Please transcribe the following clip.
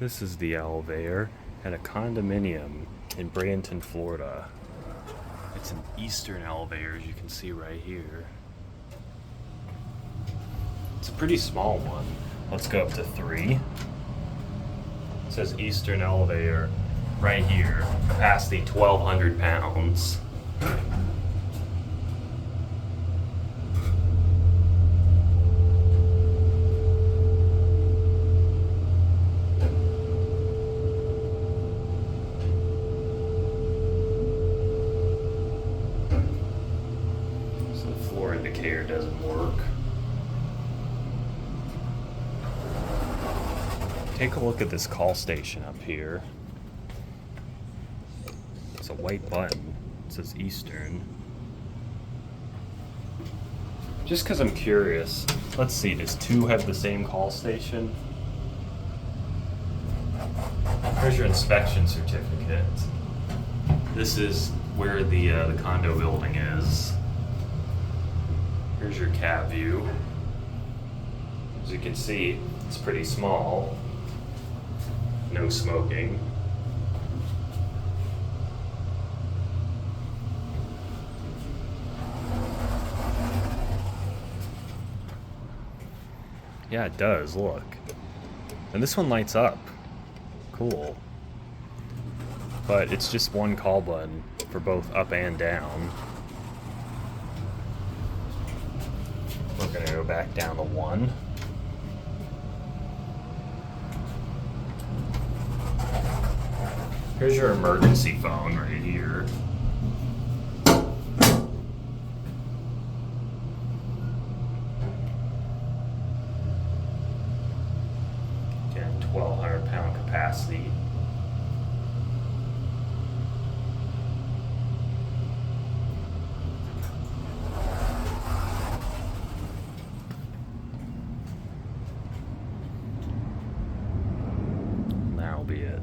This is the elevator at a condominium in Bradenton, Florida. It's an Eastern elevator, as you can see right here. It's a pretty small one. Let's go up to 3. It says Eastern elevator right here. Capacity 1,200 pounds. So the floor indicator doesn't work. Take a look at this call station up here. It's a white button. It says Eastern. Just because I'm curious, let's see, does 2 have the same call station? Here's your inspection certificate. This is where the condo building is. Here's your cab view. As you can see, it's pretty small. No smoking. Yeah, it does, look. And this one lights up. Cool. But it's just one call button for both up and down. We're gonna go back down to 1. Here's your emergency phone right here. Again, 1,200 pound capacity. That'll be it.